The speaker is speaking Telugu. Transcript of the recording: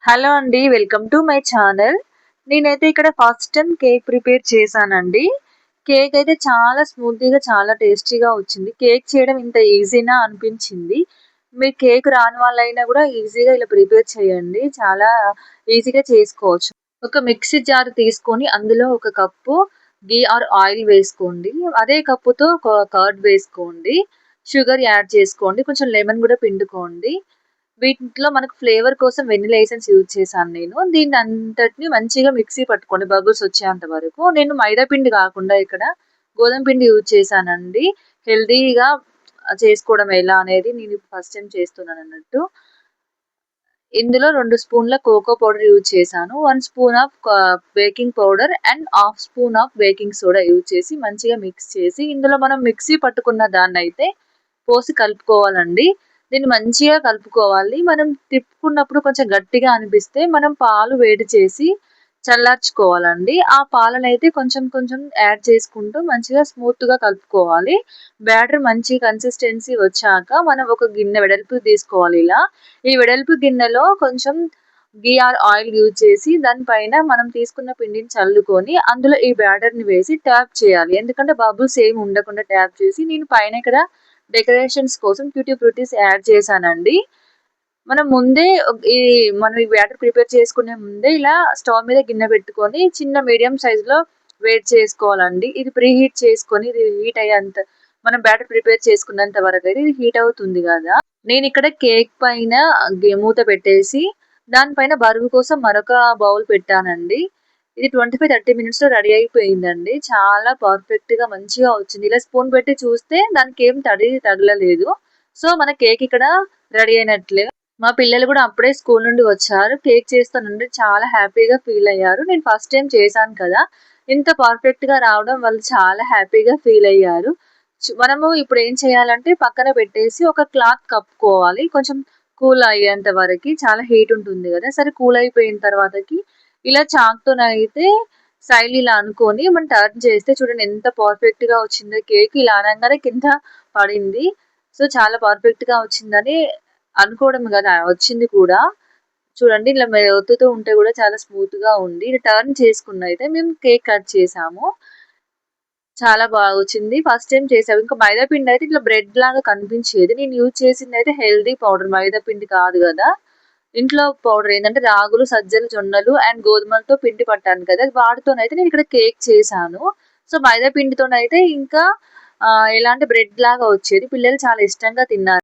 హలో అండి. Welcome to my channel. నేనైతే ఇక్కడ ఫస్ట్ టైం కేక్ ప్రిపేర్ చేశానండి. కేక్ అయితే చాలా స్మూతీగా, చాలా టేస్టీగా వచ్చింది. కేక్ చేయడం ఇంత ఈజీనా అనిపించింది. మీరు కేక్ రాని వాళ్ళైనా కూడా ఈజీగా ఇలా ప్రిపేర్ చేయండి. చాలా ఈజీగా చేసుకోవచ్చు. ఒక మిక్సీ జార్ తీసుకొని అందులో ఒక కప్పు ఘీ ఆర్ ఆయిల్ వేసుకోండి. అదే కప్పుతో కర్డ్ వేసుకోండి. షుగర్ యాడ్ చేసుకోండి. కొంచెం లెమన్ కూడా పిండుకోండి. వీటిలో మనకు ఫ్లేవర్ కోసం వెనిలా ఎసెన్స్ యూజ్ చేశాను నేను. దీన్ని అంతటిని మంచిగా మిక్సీ పట్టుకోండి బబుల్స్ వచ్చేంత వరకు. నేను మైదా పిండి కాకుండా ఇక్కడ గోధుమ పిండి యూజ్ చేశానండి. హెల్తీగా చేసుకోవడం ఎలా అనేది నేను ఫస్ట్ టైం చేస్తున్నాను అన్నట్టు. ఇందులో 2 స్పూన్ల కోకో పౌడర్ యూజ్ చేశాను. 1 spoon of baking powder and half spoon of baking soda use చేసి మంచిగా మిక్స్ చేసి ఇందులో మనం మిక్సీ పట్టుకున్న దాన్నైతే పోసి కలుపుకోవాలండి. దీన్ని మంచిగా కలుపుకోవాలి. మనం తిప్పుకున్నప్పుడు కొంచెం గట్టిగా అనిపిస్తే మనం పాలు వేడి చేసి చల్లార్చుకోవాలండి. ఆ పాలనైతే కొంచెం కొంచెం యాడ్ చేసుకుంటూ మంచిగా స్మూత్‌గా కలుపుకోవాలి. బ్యాటర్ మంచి కన్సిస్టెన్సీ వచ్చాక మనం ఒక గిన్నె వెడల్పు తీసుకోవాలి ఇలా. ఈ వెడల్పు గిన్నెలో కొంచెం ఘీ ఆర్ ఆయిల్ యూజ్ చేసి దానిపైన మనం తీసుకున్న పిండిని చల్లుకొని అందులో ఈ బ్యాటర్‌ని వేసి ట్యాప్ చేయాలి. ఎందుకంటే బబుల్స్ ఏమి ఉండకుండా ట్యాప్ చేసి నేను పైన ఇక్కడ డెకరేషన్స్ కోసం ట్యూటీ ఫ్రూటీస్ యాడ్ చేశానండి. మనం ముందే ఈ మనం ఈ బ్యాటర్ ప్రిపేర్ చేసుకునే ముందే ఇలా స్టవ్ మీద గిన్నె పెట్టుకొని చిన్న మీడియం సైజులో వేడి చేసుకోవాలండి. ఇది ప్రీ హీట్ చేసుకొని ఇది హీట్ అయ్యేంత మనం బ్యాటర్ ప్రిపేర్ చేసుకున్నంత వరకు అయితే ఇది హీట్ అవుతుంది కదా. నేను ఇక్కడ కేక్ పైన మూత పెట్టేసి దానిపైన బరువు కోసం మరొక బౌల్ పెట్టానండి. ఇది 25-30 మినిట్స్‌లో రెడీ అయిపోయిందండి. చాలా పర్ఫెక్ట్‌గా మంచిగా వచ్చింది. ఇలా స్పూన్ పెట్టి చూస్తే దానికి ఏం తడి తగలలేదు. సో, మన కేక్ ఇక్కడ రెడీ అయినట్లే. మా పిల్లలు కూడా అప్పుడే స్కూల్ నుండి వచ్చారు. కేక్ చేస్తానంటే చాలా హ్యాపీగా ఫీల్ అయ్యారు. నేను ఫస్ట్ టైం చేశాను కదా! ఇంత పర్ఫెక్ట్‌గా రావడం వాళ్ళు చాలా హ్యాపీగా ఫీల్ అయ్యారు. మనము ఇప్పుడు ఏం చేయాలంటే పక్కన పెట్టేసి ఒక క్లాత్ కప్పుకోవాలి. కొంచెం కూల్ అయ్యేంత వరకి. చాలా హీట్ ఉంటుంది కదా! సరే కూల్ అయిపోయిన తర్వాతకి ఇలా చాక్‌తోనైతే సైడ్‌ని ఇలా అనుకోని మనం టర్న్ చేస్తే చూడండి ఎంత పర్ఫెక్ట్‌గా వచ్చిందో కేక్. ఇలా అనంగానే కింద పడింది. సో, చాలా పర్ఫెక్ట్‌గా వచ్చిందని అనుకోవడం కదా! వచ్చింది కూడా. చూడండి ఇలా ఒత్తుతూ ఉంటే కూడా చాలా స్మూత్‌గా ఉంది. ఇది టర్న్ చేసుకున్నయితే మేము కేక్ కట్ చేసాము. చాలా బాగా వచ్చింది. ఫస్ట్ టైమ్ చేసాము. ఇంకా మైదా పిండి అయితే ఇట్లా బ్రెడ్ లాగా కనిపించేది. నేను యూజ్ చేసిందయితే హెల్తీ పౌడర్ మైదా పిండి కాదు కదా! ఇంట్లో పౌడర్ ఏంటంటే రాగులు, సజ్జలు, జొన్నలు అండ్ గోధుమలతో పిండి పట్టాను కదా! వాటితోనైతే నేను ఇక్కడ కేక్ చేశాను. సో, మైదా పిండితోనైతే ఇంకా ఎలా అంటే బ్రెడ్ లాగా వచ్చేది. పిల్లలు చాలా ఇష్టంగా తిన్నారు.